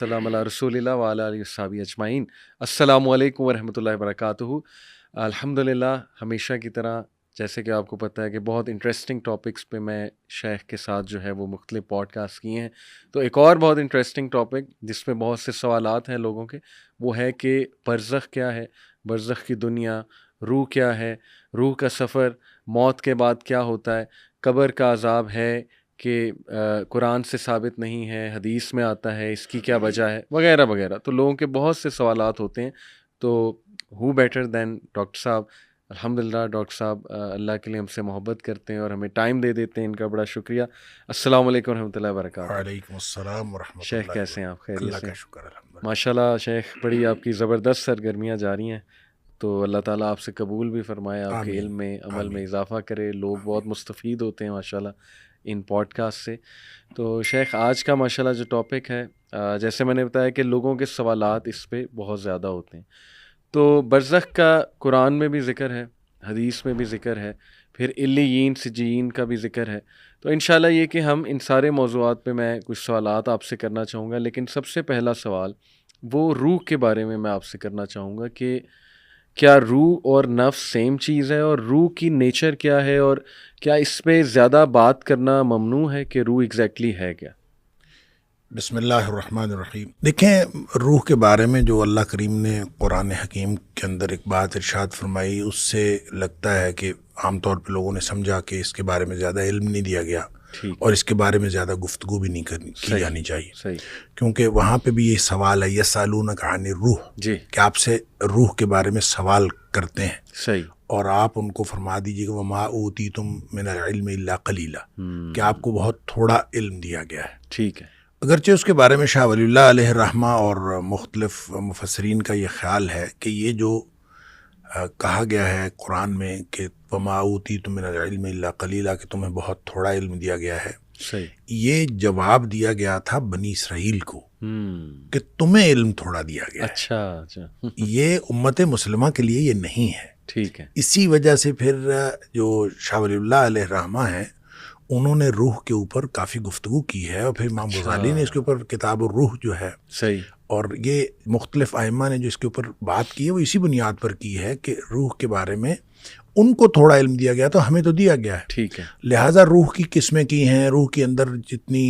السلام علی رسول اللہ وعلی آلہ وصحبہ اجمعین۔ السلام علیکم ورحمۃ اللہ وبرکاتہ۔ الحمدللہ ہمیشہ کی طرح جیسے کہ آپ کو پتہ ہے کہ بہت انٹرسٹنگ ٹاپکس پہ میں شیخ کے ساتھ جو ہے وہ مختلف پوڈ کاسٹ کیے ہیں، تو ایک اور بہت انٹرسٹنگ ٹاپک جس میں بہت سے سوالات ہیں لوگوں کے، وہ ہے کہ برزخ کیا ہے، برزخ کی دنیا، روح کیا ہے، روح کا سفر، موت کے بعد کیا ہوتا ہے، قبر کا عذاب ہے کہ قرآن سے ثابت نہیں ہے، حدیث میں آتا ہے، اس کی کیا وجہ ہے، وغیرہ وغیرہ۔ تو لوگوں کے بہت سے سوالات ہوتے ہیں، تو ہو بیٹر دین ڈاکٹر صاحب۔ الحمدللہ ڈاکٹر صاحب اللہ کے لیے ہم سے محبت کرتے ہیں اور ہمیں ٹائم دے دیتے ہیں، ان کا بڑا شکریہ۔ السلام علیکم ورحمۃ اللہ وبرکاتہ۔ وعلیکم السلام ورحمۃ شیخ اللہ کیسے ہیں آپ؟ خیریت اللہ سے؟ کا شکر الحمدللہ۔ ماشاءاللہ شیخ، بڑی آپ کی زبردست سرگرمیاں جاری ہیں، تو اللہ تعالیٰ آپ سے قبول بھی فرمائے، آپ کے آمین علم میں عمل میں آمین اضافہ کرے، لوگ آمین۔ بہت مستفید ہوتے ہیں ماشاءاللہ ان پوڈ کاسٹ سے۔ تو شیخ آج کا ماشاءاللہ جو ٹاپک ہے، جیسے میں نے بتایا کہ لوگوں کے سوالات اس پہ بہت زیادہ ہوتے ہیں، تو برزخ کا قرآن میں بھی ذکر ہے، حدیث میں بھی ذکر ہے، پھر علیین سجین کا بھی ذکر ہے۔ تو انشاءاللہ یہ کہ ہم ان سارے موضوعات پہ میں کچھ سوالات آپ سے کرنا چاہوں گا، لیکن سب سے پہلا سوال وہ روح کے بارے میں آپ سے کرنا چاہوں گا کہ کیا روح اور نفس سیم چیز ہے، اور روح کی نیچر کیا ہے، اور کیا اس پہ زیادہ بات کرنا ممنوع ہے کہ روح ایگزیکٹلی ہے کیا؟ بسم اللہ الرحمن الرحیم۔ دیکھیں، روح کے بارے میں جو اللہ کریم نے قرآن حکیم کے اندر ایک بات ارشاد فرمائی، اس سے لگتا ہے کہ عام طور پہ لوگوں نے سمجھا کہ اس کے بارے میں زیادہ علم نہیں دیا گیا، ٹھیک، اور اس کے بارے میں زیادہ گفتگو بھی نہیں کی جانی چاہیے، صحیح، کیونکہ وہاں پہ بھی یہ سوال ہے، یسألونک عن الروح، جی، کہ آپ سے روح کے بارے میں سوال کرتے ہیں، صحیح، اور آپ ان کو فرما دیجیے کہ وما اوتیتم من العلم الا قلیلا، کہ آپ کو بہت تھوڑا علم دیا گیا ہے۔ ٹھیک ہے، اگرچہ اس کے بارے میں شاہ ولی اللہ علیہ الرحمہ اور مختلف مفسرین کا یہ خیال ہے کہ یہ جو کہا گیا ہے قرآن میں کہ وما اوتیتم من العلم الا قلیلا، کہ تمہیں بہت تھوڑا علم دیا گیا ہے، صحیح، یہ جواب دیا گیا تھا بنی اسرائیل کو کہ تمہیں علم تھوڑا دیا گیا ہے، اچھا، یہ امت مسلمہ کے لیے یہ نہیں ہے۔ ٹھیک ہے، اسی وجہ سے پھر جو شاہ ولی اللہ علیہ الرحمہ ہیں، انہوں نے روح کے اوپر کافی گفتگو کی ہے، اور پھر امام غزالی نے اس کے اوپر کتاب الروح جو ہے، صحیح، اور یہ مختلف ائمہ نے جو اس کے اوپر بات کی ہے وہ اسی بنیاد پر کی ہے کہ روح کے بارے میں ان کو تھوڑا علم دیا گیا تو ہمیں تو دیا گیا ہے، ٹھیک ہے، لہٰذا روح کی قسمیں کی ہیں، روح کے اندر جتنی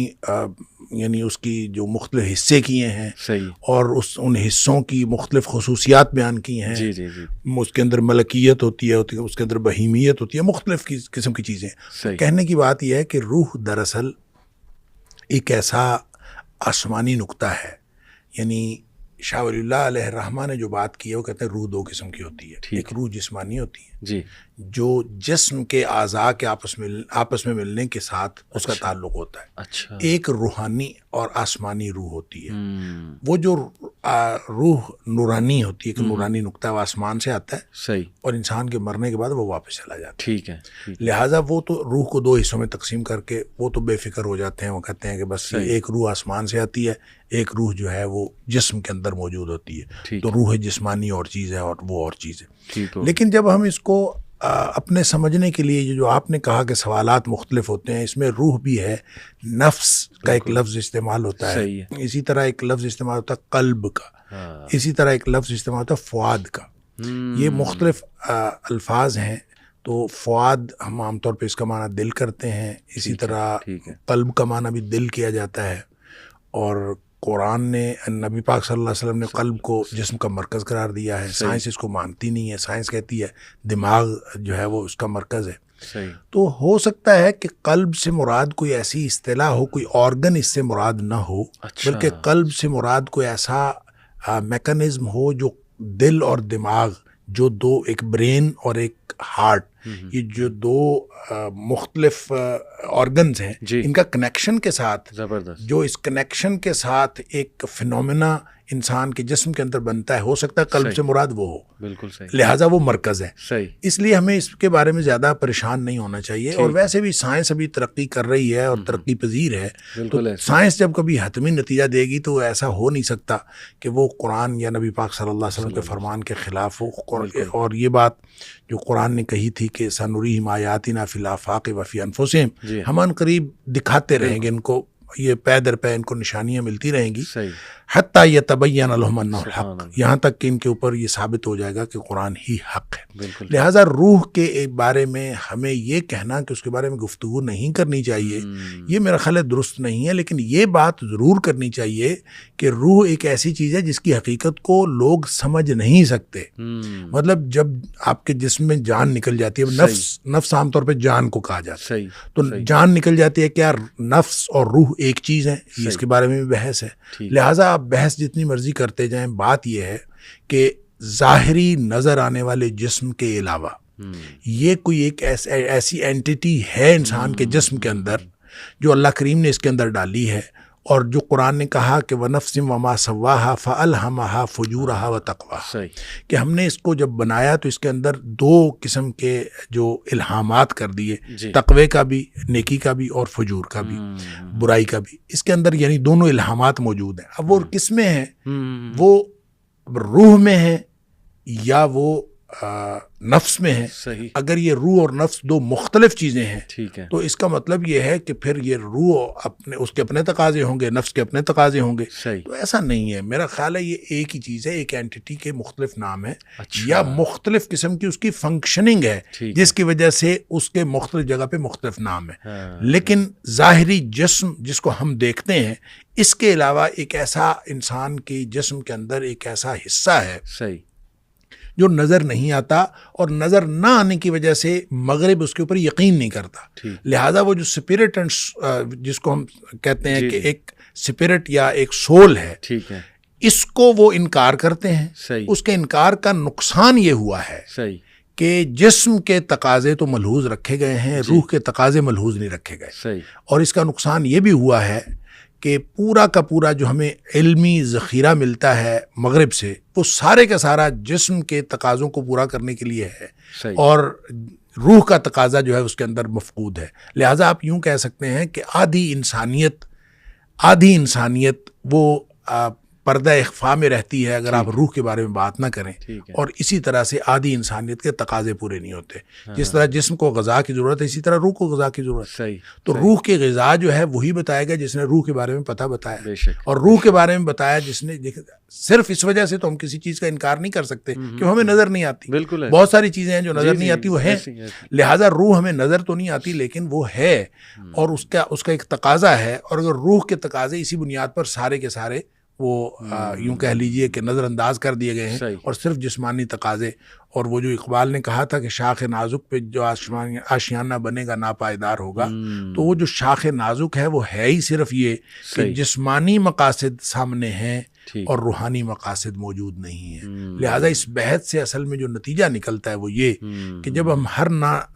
یعنی اس کی جو مختلف حصے کیے ہیں، صحیح، اور ان حصوں کی مختلف خصوصیات بیان کی ہیں، جی، اس کے اندر ملکیت ہوتی ہے، اس کے اندر بہیمیت ہوتی ہے، مختلف قسم کی چیزیں۔ صحیح، کہنے کی بات یہ ہے کہ روح دراصل ایک ایسا آسمانی نقطہ ہے، یعنی شاہ ولی اللہ علیہ الرحمہ نے جو بات کی ہے وہ کہتے ہیں روح دو قسم کی ہوتی ہے، ایک روح جسمانی ہوتی ہے جی، جو جسم کے اعضاء کے آپس میں ملنے کے ساتھ اس کا تعلق ہوتا ہے، اچھا، ایک روحانی اور آسمانی روح ہوتی ہے۔ وہ جو روح نورانی ہوتی ہے، کہ نورانی نقطہ وہ آسمان سے آتا ہے، صحیح، اور انسان کے مرنے کے بعد وہ واپس چلا جاتا ہے، ٹھیک ہے، لہٰذا وہ تو روح کو دو حصوں میں تقسیم کر کے وہ تو بے فکر ہو جاتے ہیں، وہ کہتے ہیں کہ بس یہ ایک روح آسمان سے آتی ہے، ایک روح جو ہے وہ جسم کے اندر موجود ہوتی ہے، تو روح جسمانی اور چیز ہے اور وہ اور چیز ہے۔ ٹھیک ہو، لیکن جب ہم اس کو اپنے سمجھنے کے لیے جو آپ نے کہا کہ سوالات مختلف ہوتے ہیں، اس میں روح بھی ہے، نفس کا ایک لفظ استعمال ہوتا ہے، اسی طرح ایک لفظ استعمال ہوتا ہے قلب کا، اسی طرح ایک لفظ استعمال ہوتا ہے فؤاد کا، یہ مختلف الفاظ ہیں۔ تو فؤاد ہم عام طور پہ اس کا معنی دل کرتے ہیں، اسی طرح قلب کا معنی بھی دل کیا جاتا ہے، اور قرآن نے نبی پاک صلی اللہ علیہ وسلم نے قلب کو جسم کا مرکز قرار دیا ہے۔ سائنس اس کو مانتی نہیں ہے، سائنس کہتی ہے دماغ جو ہے وہ اس کا مرکز ہے۔ تو ہو سکتا ہے کہ قلب سے مراد کوئی ایسی اصطلاح ہو، کوئی آرگن اس سے مراد نہ ہو، بلکہ قلب سے مراد کوئی ایسا میکانزم ہو جو دل اور دماغ، جو دو، ایک برین اور ایک ہارٹ، یہ جو دو مختلف آرگنز ہیں، ان کا کنیکشن کے ساتھ، جو اس کنیکشن کے ساتھ ایک فنومینا انسان کے جسم کے اندر بنتا ہے، ہو سکتا ہے قلب سے مراد وہ ہو، بالکل صحیح، لہٰذا وہ مرکز ہے۔ صحیح، اس لیے ہمیں اس کے بارے میں زیادہ پریشان نہیں ہونا چاہیے، اور ویسے بھی سائنس ابھی ترقی کر رہی ہے اور ترقی پذیر ہے، تو سائنس جب کبھی حتمی نتیجہ دے گی تو ایسا ہو نہیں سکتا کہ وہ قرآن یا نبی پاک صلی اللہ علیہ وسلم کے فرمان کے خلاف ہو۔ اور یہ بات جو قرآن نے کہی تھی کہ سنریہم آیاتنا فی الآفاق وفی انفسہم، ہم ان قریب دکھاتے رہیں گے ان کو یہ پے در پے ان کو نشانیاں ملتی رہیں گی، صحیح، حتیٰ یتبین لہم انہ الحق، یہاں تک کہ ان کے اوپر یہ ثابت ہو جائے گا کہ قرآن ہی حق ہے۔ بالکل، لہٰذا روح کے بارے میں ہمیں یہ کہنا کہ اس کے بارے میں گفتگو نہیں کرنی چاہیے، یہ میرا خیال ہے درست نہیں ہے، لیکن یہ بات ضرور کرنی چاہیے کہ روح ایک ایسی چیز ہے جس کی حقیقت کو لوگ سمجھ نہیں سکتے۔ مطلب جب آپ کے جسم میں جان نکل جاتی ہے، نفس عام طور پہ جان کو کہا جاتا ہے، تو جان نکل جاتی ہے، کیا نفس اور روح ایک چیز ہے؟ اس کے بارے میں بھی بحث ہے۔ لہٰذا آپ بحث جتنی مرضی کرتے جائیں، بات یہ ہے کہ ظاہری نظر آنے والے جسم کے علاوہ یہ کوئی ایک ایسی اینٹیٹی ہے انسان کے جسم کے اندر جو اللہ کریم نے اس کے اندر ڈالی ہے، اور جو قرآن نے کہا کہ وَنَفْسٍ وَمَا سَوَّاهَا فَأَلْهَمَهَا فُجُورَهَا وَتَقْوَاهَا، کہ ہم نے اس کو جب بنایا تو اس کے اندر دو قسم کے جو الہامات کر دیے، تقوی کا بھی، نیکی کا بھی، اور فجور کا بھی، برائی کا بھی، اس کے اندر یعنی دونوں الہامات موجود ہیں۔ اب وہ کس میں ہیں؟ وہ روح میں ہے یا وہ نفس میں ہے؟ اگر یہ روح اور نفس دو مختلف چیزیں ہیں تو اس کا مطلب یہ ہے کہ پھر یہ روح اس کے اپنے تقاضے ہوں گے، نفس کے اپنے تقاضے ہوں گے، تو ایسا نہیں ہے۔ میرا خیال ہے یہ ایک ہی چیز ہے، ایک اینٹیٹی کے مختلف نام ہے یا مختلف قسم کی اس کی فنکشننگ ہے جس کی وجہ سے اس کے مختلف جگہ پہ مختلف نام ہے۔ لیکن ظاہری جسم جس کو ہم دیکھتے ہیں، اس کے علاوہ ایک ایسا انسان کے جسم کے اندر ایک ایسا حصہ ہے جو نظر نہیں آتا، اور نظر نہ آنے کی وجہ سے مغرب اس کے اوپر یقین نہیں کرتا۔ لہٰذا وہ جو اسپرٹ جس کو ہم کہتے ہیں کہ ایک اسپرٹ یا ایک سول ہے، اس کو وہ انکار کرتے ہیں۔ اس کے انکار کا نقصان یہ ہوا ہے کہ جسم کے تقاضے تو ملحوظ رکھے گئے ہیں، روح کے تقاضے ملحوظ نہیں رکھے گئے، اور اس کا نقصان یہ بھی ہوا ہے کہ پورا کا پورا جو ہمیں علمی ذخیرہ ملتا ہے مغرب سے، وہ سارے کا سارا جسم کے تقاضوں کو پورا کرنے کے لیے ہے، اور روح کا تقاضا جو ہے اس کے اندر مفقود ہے۔ لہٰذا آپ یوں کہہ سکتے ہیں کہ آدھی انسانیت وہ پردہ اخفاء میں رہتی ہے اگر آپ روح کے بارے میں بات نہ کریں، اور اسی طرح سے آدھی انسانیت کے تقاضے پورے نہیں ہوتے۔ جس طرح جسم کو غذا کی ضرورت ہے، اسی طرح روح کو غذا کی ضرورت ہے۔ تو روح کی غذا جو ہے وہی بتائے گا جس نے روح کے بارے میں پتہ بتایا، اور روح کے بارے میں بتایا جس نے صرف اس وجہ سے تو ہم کسی چیز کا انکار نہیں کر سکتے کہ ہمیں نظر نہیں آتی۔ بہت ساری چیزیں ہیں جو نظر نہیں آتی، وہ ہیں، لہٰذا روح ہمیں نظر تو نہیں آتی لیکن وہ ہے، اور اس کا ایک تقاضا ہے، اور اگر روح کے تقاضے اسی بنیاد پر سارے کے سارے وہ یوں کہہ لیجئے کہ نظر انداز کر دیے گئے ہیں، اور صرف جسمانی تقاضے، اور وہ جو اقبال نے کہا تھا کہ شاخ نازک پہ جو آشیانہ بنے گا ناپائیدار ہوگا، تو وہ جو شاخ نازک ہے وہ ہے ہی صرف یہ کہ جسمانی مقاصد سامنے ہیں اور روحانی مقاصد موجود نہیں ہیں۔ لہٰذا اس بحث سے اصل میں جو نتیجہ نکلتا ہے وہ یہ کہ جب ہم ہر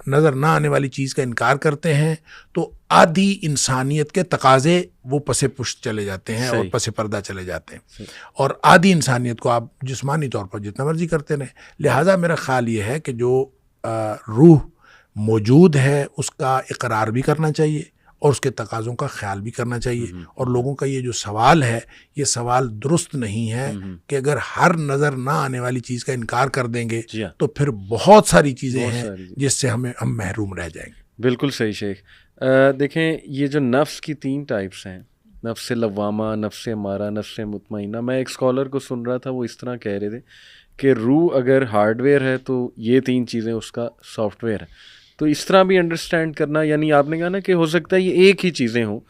نظر نہ آنے والی چیز کا انکار کرتے ہیں تو آدھی انسانیت کے تقاضے وہ پس پشت چلے جاتے ہیں اور پس پردہ چلے جاتے ہیں، اور آدھی انسانیت کو آپ جسمانی طور پر جتنا مرضی کرتے رہیں۔ لہٰذا میرا خیال یہ ہے کہ جو روح موجود ہے اس کا اقرار بھی کرنا چاہیے، اور اس کے تقاضوں کا خیال بھی کرنا چاہیے، اور لوگوں کا یہ جو سوال ہے یہ سوال درست نہیں ہے کہ اگر ہر نظر نہ آنے والی چیز کا انکار کر دیں گے تو پھر بہت ساری چیزیں ہیں جس سے ہم محروم رہ جائیں گے۔ بالکل صحیح شیخ۔ دیکھیں یہ جو نفس کی 3 ٹائپس ہیں، نفس لوامہ، نفس امارہ، نفس مطمئنہ، میں ایک اسکالر کو سن رہا تھا، وہ اس طرح کہہ رہے تھے کہ روح اگر ہارڈ ویئر ہے تو یہ 3 چیزیں اس کا سافٹ ویئر ہے۔ تو اس طرح بھی انڈرسٹینڈ کرنا، یعنی آپ نے کہا نا کہ ہو سکتا ہے یہ ایک ہی چیزیں ہوں،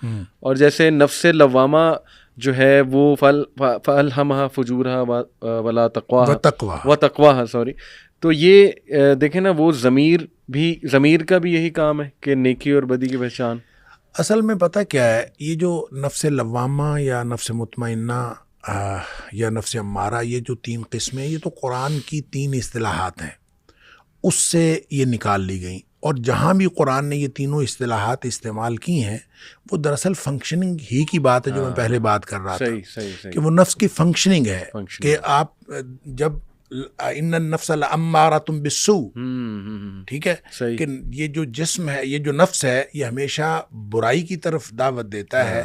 اور جیسے نفس لوامہ جو ہے وہ فَأَلْهَمَهَا فُجُورَهَا وَلَا تَقْوَاهَا سوری، تو یہ دیکھیں نا وہ ضمیر کا بھی یہی کام ہے کہ نیکی اور بدی کی پہچان۔ اصل میں پتہ کیا ہے، یہ جو نفس لوامہ یا نفس مطمئنہ یا نفس امارہ، یہ جو 3 قسمیں، یہ تو قرآن کی 3 اصطلاحات ہیں، اس سے یہ نکال لی گئیں، اور جہاں بھی قرآن نے یہ تینوں اصطلاحات استعمال کی ہیں وہ دراصل فنکشننگ ہی کی بات ہے، جو میں پہلے بات کر رہا تھا کہ وہ نفس کی فنکشننگ ہے، کہ آپ جب ان النفس لامارۃ بالسوء، ٹھیک ہے، کہ یہ جو جسم ہے، یہ جو نفس ہے، یہ ہمیشہ برائی کی طرف دعوت دیتا ہے،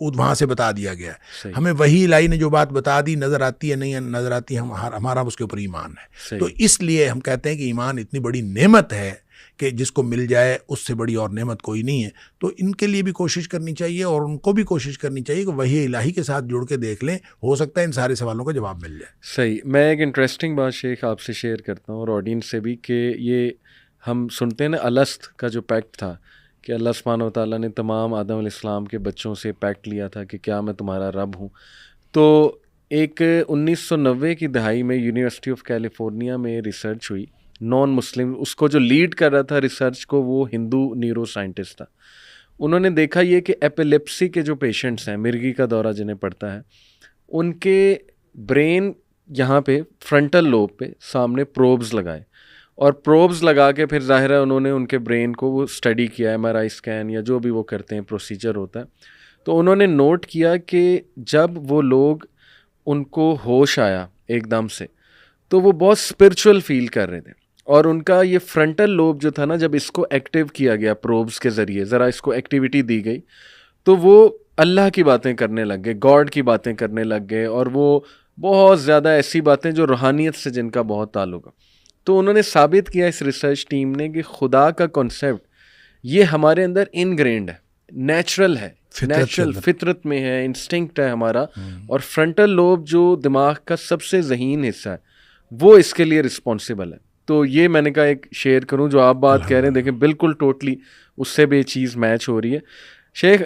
وہاں سے بتا دیا گیا ہے. ہمیں وہی الہی نے جو بات بتا دی نظر آتی ہے نہیں نظر آتی, ہمارا اس کے اوپر ایمان ہے. تو اس لیے ہم کہتے ہیں کہ ایمان اتنی بڑی نعمت ہے کہ جس کو مل جائے اس سے بڑی اور نعمت کوئی نہیں ہے. تو ان کے لیے بھی کوشش کرنی چاہیے اور ان کو بھی کوشش کرنی چاہیے کہ وہی الہی کے ساتھ جڑ کے دیکھ لیں, ہو سکتا ہے ان سارے سوالوں کا جواب مل جائے. صحیح. میں ایک انٹرسٹنگ بات شیخ آپ سے شیئر کرتا ہوں اور آڈینس سے بھی, کہ یہ ہم سنتے ہیں نا الست کا جو پیکٹ تھا کہ اللہ سبحانہ و تعالیٰ نے تمام آدم علیہ السلام کے بچوں سے پیکٹ لیا تھا کہ کیا میں تمہارا رب ہوں. تو ایک 1990 کی دہائی میں یونیورسٹی آف کیلیفورنیا میں ریسرچ ہوئی, نان مسلم, اس کو جو لیڈ کر رہا تھا ریسرچ کو وہ ہندو نیورو سائنٹسٹ تھا. انہوں نے دیکھا یہ کہ ایپیلیپسی کے جو پیشنٹس ہیں, مرگی کا دورہ جنہیں پڑتا ہے, ان کے برین یہاں پہ فرنٹل لوب پہ سامنے پروبز لگائے, اور پروبز لگا کے پھر ظاہر ہے انہوں نے ان کے برین کو وہ اسٹڈی کیا, ایم آر آئی اسکین یا جو بھی وہ کرتے ہیں پروسیجر ہوتا ہے. تو انہوں نے نوٹ کیا کہ جب وہ لوگ ان کو ہوش آیا ایک دم سے تو وہ بہت اسپرچول فیل کر رہے تھے, اور ان کا یہ فرنٹل لوب جو تھا نا, جب اس کو ایکٹیو کیا گیا پروبز کے ذریعے, ذرا اس کو ایکٹیویٹی دی گئی تو وہ اللہ کی باتیں کرنے لگ گئے, گاڈ کی باتیں کرنے لگ گئے, اور وہ بہت زیادہ ایسی باتیں جو روحانیت سے جن کا بہت تعلق ہے. تو انہوں نے ثابت کیا اس ریسرچ ٹیم نے کہ خدا کا کنسیپٹ یہ ہمارے اندر انگرینڈ ہے, نیچرل ہے, نیچرل فطرت میں ہے, انسٹنکٹ ہے ہمارا, اور فرنٹل لوب جو دماغ کا سب سے ذہین حصہ ہے وہ اس کے لیے رسپانسبل ہے. تو یہ میں نے کہا ایک شیئر کروں, جو آپ بات کہہ رہے ہیں دیکھیں بالکل ٹوٹلی اس سے بھی یہ چیز میچ ہو رہی ہے. شیخ,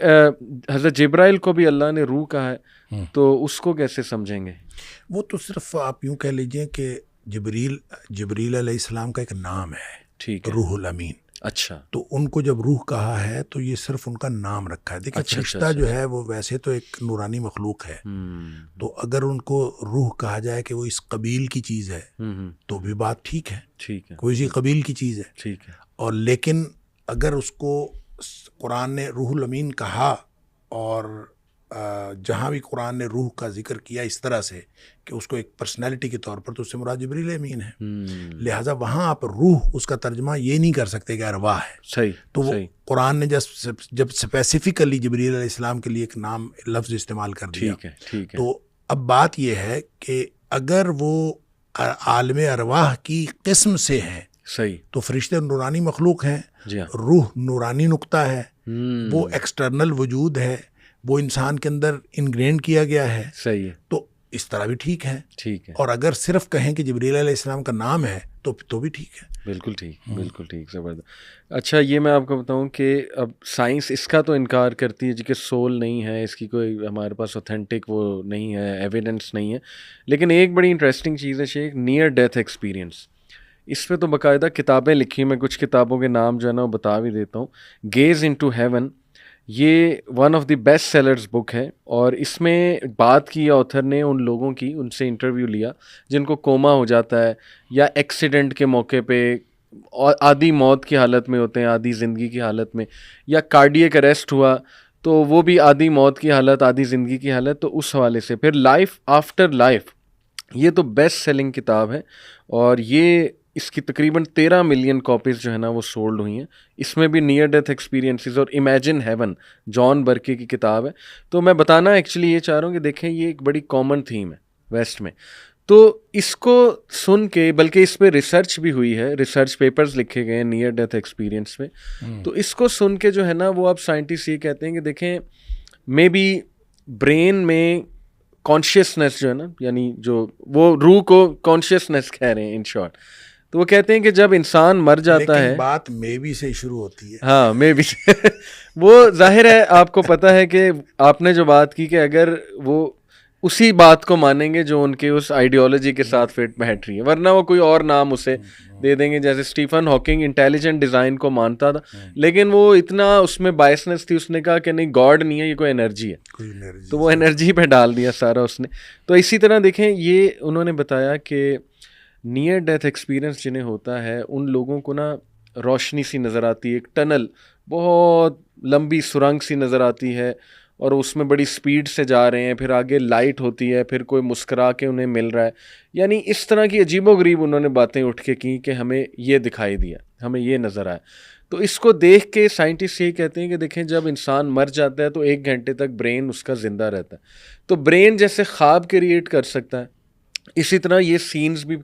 حضرت جبرائیل کو بھی اللہ نے روح کہا ہے, تو اس کو کیسے سمجھیں گے؟ وہ تو صرف آپ یوں کہہ لیجئے کہ جبریل علیہ السلام کا ایک نام ہے, ٹھیک ہے, روح الامین. اچھا, تو ان کو جب روح کہا ہے تو یہ صرف ان کا نام رکھا ہے. دیکھیں فرشتہ جو ہے وہ ویسے تو ایک نورانی مخلوق ہے, تو اگر ان کو روح کہا جائے کہ وہ اس قبیل کی چیز ہے تو بھی بات ٹھیک ہے, ٹھیک ہے, کوئی سی قبیل کی چیز ہے, ٹھیک ہے. اور لیکن اگر اس کو قرآن نے روح الامین کہا, اور جہاں بھی قرآن نے روح کا ذکر کیا اس طرح سے کہ اس کو ایک پرسنالٹی کے طور پر, تو اس سے مراد جبریل امین ہے. لہٰذا وہاں آپ روح اس کا ترجمہ یہ نہیں کر سکتے کہ ارواح ہے. صحیح. تو وہ قرآن نے جب اسپیسیفکلی جبریل علیہ السلام کے لیے ایک نام لفظ استعمال کر دیا, ٹھیک ہے. تو اب بات یہ ہے کہ اگر وہ عالم ارواح کی قسم سے ہیں, صحیح, تو فرشتے نورانی مخلوق ہیں, جی ہاں, روح نورانی نقطہ ہے, وہ ایکسٹرنل وجود ہے, وہ انسان کے اندر انگرینڈ کیا گیا ہے. صحیح ہے. تو اس طرح بھی ٹھیک ہے, ٹھیک ہے. اور اگر صرف کہیں کہ جبریل علیہ السلام کا نام ہے تو بھی ٹھیک ہے. بالکل ٹھیک, بالکل ٹھیک, زبردست. اچھا, یہ میں آپ کو بتاؤں کہ اب سائنس اس کا تو انکار کرتی ہے جی کہ سول نہیں ہے, اس کی کوئی ہمارے پاس اوتھینٹک وہ نہیں ہے, ایویڈنس نہیں ہے. لیکن ایک بڑی انٹرسٹنگ چیز ہے شیخ, نیئر ڈیتھ ایکسپیرینس. اس پہ تو باقاعدہ کتابیں لکھی, میں کچھ کتابوں کے نام جو ہے نا وہ بتا بھی دیتا ہوں. گیز انٹو ہیون, یہ one of the best sellers book ہے, اور اس میں بات کی آتھر نے ان لوگوں کی, ان سے انٹرویو لیا جن کو کوما ہو جاتا ہے یا ایکسیڈنٹ کے موقع پہ آدھی موت کی حالت میں ہوتے ہیں, آدھی زندگی کی حالت میں, یا کارڈیک اریسٹ ہوا تو وہ بھی آدھی موت کی حالت آدھی زندگی کی حالت. تو اس حوالے سے پھر لائف آفٹر لائف, یہ تو بیسٹ سیلنگ کتاب ہے, اور یہ اس کی تقریباً 13 ملین کاپیز جو ہے نا وہ سولڈ ہوئی ہیں. اس میں بھی نیئر ڈیتھ ایکسپیرینسز اور امیجن ہیون, جان برکے کی کتاب ہے. تو میں بتانا ایکچولی یہ چاہ رہا ہوں کہ دیکھیں یہ ایک بڑی کامن تھیم ہے ویسٹ میں. تو اس کو سن کے, بلکہ اس پہ ریسرچ بھی ہوئی ہے, ریسرچ پیپرز لکھے گئے ہیں نیئر ڈیتھ ایکسپیرینس میں. تو اس کو سن کے جو ہے نا وہ اب سائنٹسٹ یہ کہتے ہیں کہ دیکھیں مے بی برین میں کانشیسنیس جو ہے نا, یعنی جو وہ روح کو کانشیسنیس کہہ رہے ہیں ان شارٹ, تو وہ کہتے ہیں کہ جب انسان مر جاتا ہے, بات مے بی سے شروع ہوتی ہے. ہاں مے بی وہ ظاہر ہے آپ کو پتہ ہے کہ آپ نے جو بات کی کہ اگر وہ اسی بات کو مانیں گے جو ان کے اس آئیڈیالوجی کے ساتھ فٹ بیٹھ رہی ہے, ورنہ وہ کوئی اور نام اسے دے دیں گے. جیسے اسٹیفن ہاکنگ انٹیلیجنٹ ڈیزائن کو مانتا تھا, لیکن وہ اتنا اس میں بائسنس تھی, اس نے کہا کہ نہیں گاڈ نہیں ہے, یہ کوئی انرجی ہے, تو وہ انرجی پہ ڈال دیا سارا اس نے. تو اسی طرح دیکھیں یہ انہوں نے بتایا کہ نیئر ڈیتھ ایکسپیرینس جنہیں ہوتا ہے ان لوگوں کو نا روشنی سی نظر آتی ہے, ایک ٹنل بہت لمبی سرنگ سی نظر آتی ہے, اور اس میں بڑی سپیڈ سے جا رہے ہیں, پھر آگے لائٹ ہوتی ہے, پھر کوئی مسکرا کے انہیں مل رہا ہے. یعنی اس طرح کی عجیب و غریب انہوں نے باتیں اٹھ کے کی کہ ہمیں یہ دکھائی دیا. ہمیں یہ نظر آیا. تو اس کو دیکھ کے سائنٹسٹ یہی کہتے ہیں کہ دیکھیں جب انسان مر جاتا ہے تو 1 گھنٹے تک برین اس کا زندہ رہتا ہے. تو برین جیسے خواب کریٹ کر سکتا ہے، اسی طرح یہ سینز بھی